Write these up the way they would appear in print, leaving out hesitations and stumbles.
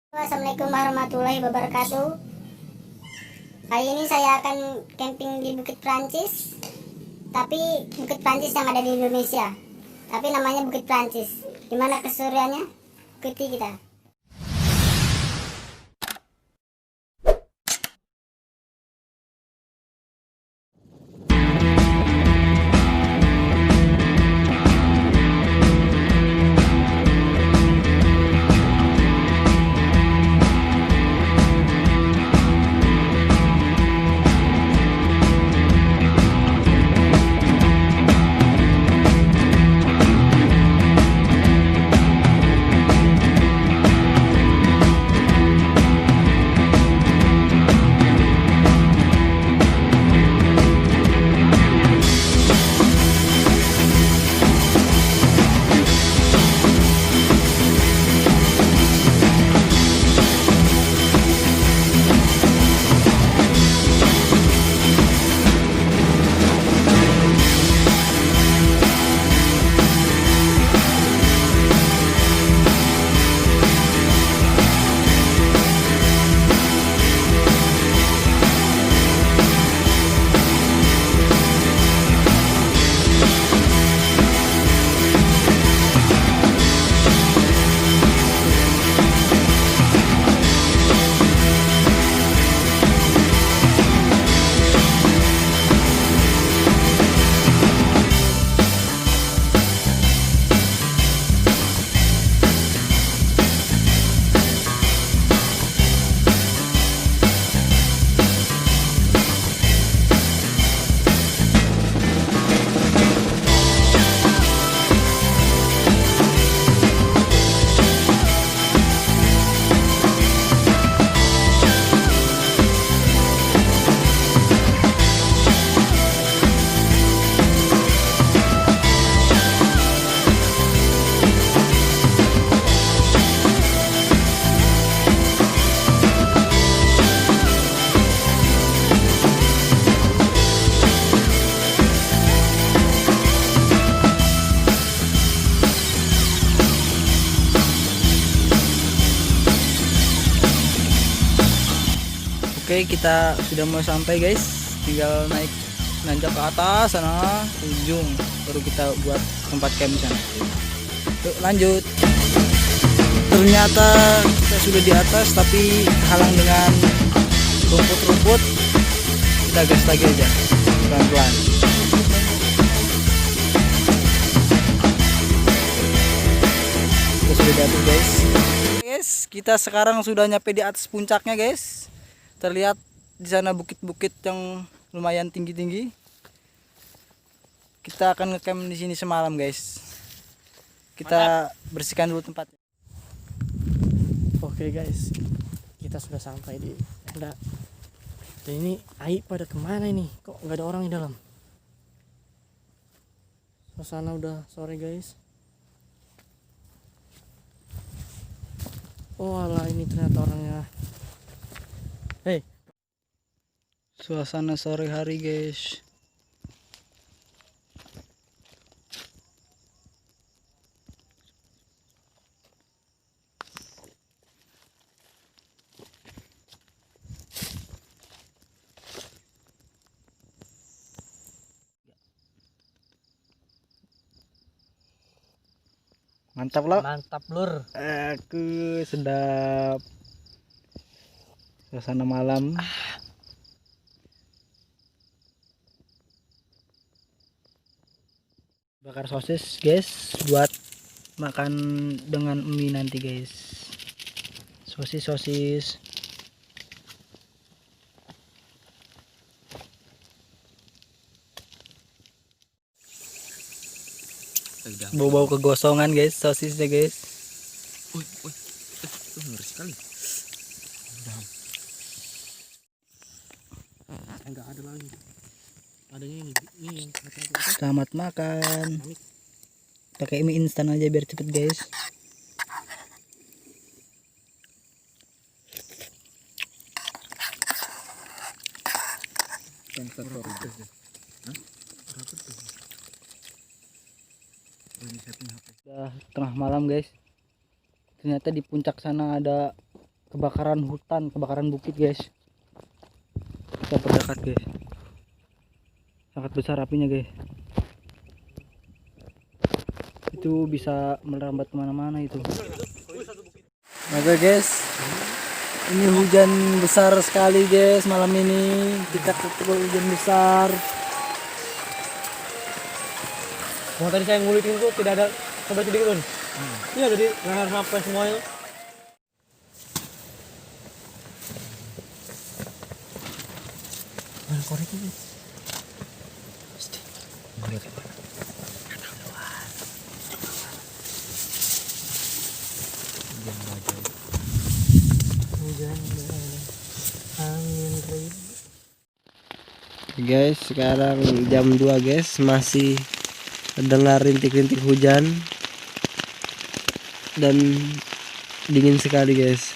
Assalamualaikum warahmatullahi wabarakatuh. Kali ini saya akan camping di Bukit Prancis, tapi Bukit Prancis yang ada di Indonesia, tapi namanya Bukit Prancis. Gimana keseruannya? Ikuti kita. Oke, kita sudah mau sampai guys, tinggal naik nanjak ke atas sana ujung, baru kita buat tempat camp di sana. Yuk lanjut. Ternyata kita sudah di atas tapi halang dengan rumput-rumput. Kita gas lagi aja pelan-pelan. Kita sudah di atas guys. Guys, kita sekarang sudah nyampe di atas puncaknya guys. Terlihat di sana bukit-bukit yang lumayan tinggi-tinggi. Kita akan ngecamp di sini semalam, guys. Kita bersihkan dulu tempatnya. Oke guys, kita sudah sampai di tenda. Dan ini Ai pada kemana ini? Kok nggak ada orang di dalam? Suasana udah sore guys. Oh alah, ini ternyata orangnya. Hei, Suasana sore hari, guys. Mantap loh. mantap lur. Aku sedap. Suasana malam. Bakar sosis guys, buat makan dengan mie nanti guys. Sosis. Bau-bau kegosongan guys, sosisnya guys. Ngeri sekali. Enggak ada lagi. Adanya ini yang kata Selamat makan. Pakai mie instan aja biar cepet guys. Udah tengah malam guys. Ternyata di puncak sana ada kebakaran hutan, kebakaran bukit guys. Kita berdekat guys, sangat besar apinya guys, itu bisa merambat kemana-mana itu. Oke guys, ini hujan besar sekali guys malam ini. Kita ketemu hujan besar. Mau tadi saya ngulitin tuh tidak ada sampai sedikit pun. Iya jadi leher sampai semuanya. Mana korek ini? Hujan angin ribut. Guys, sekarang jam 2 guys, masih dengar rintik-rintik hujan dan dingin sekali guys.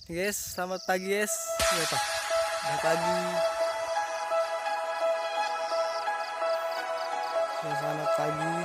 Guys, selamat pagi guys. Selamat pagi. Selamat pagi.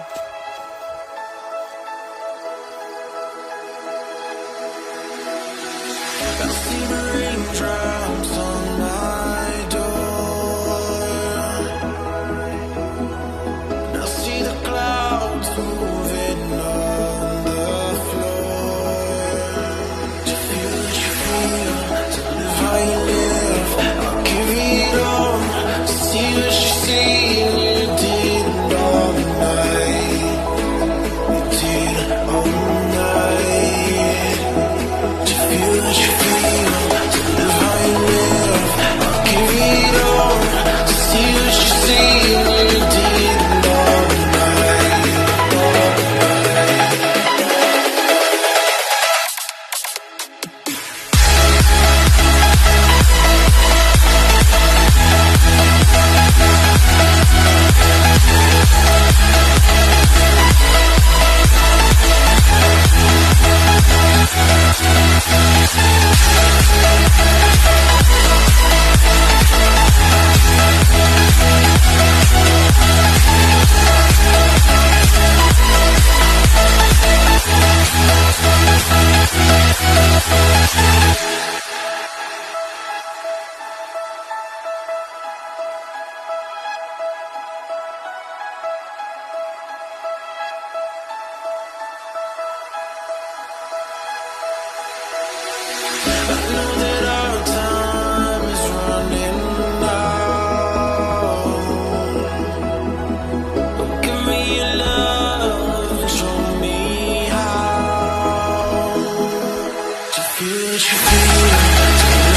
Feel what you feel.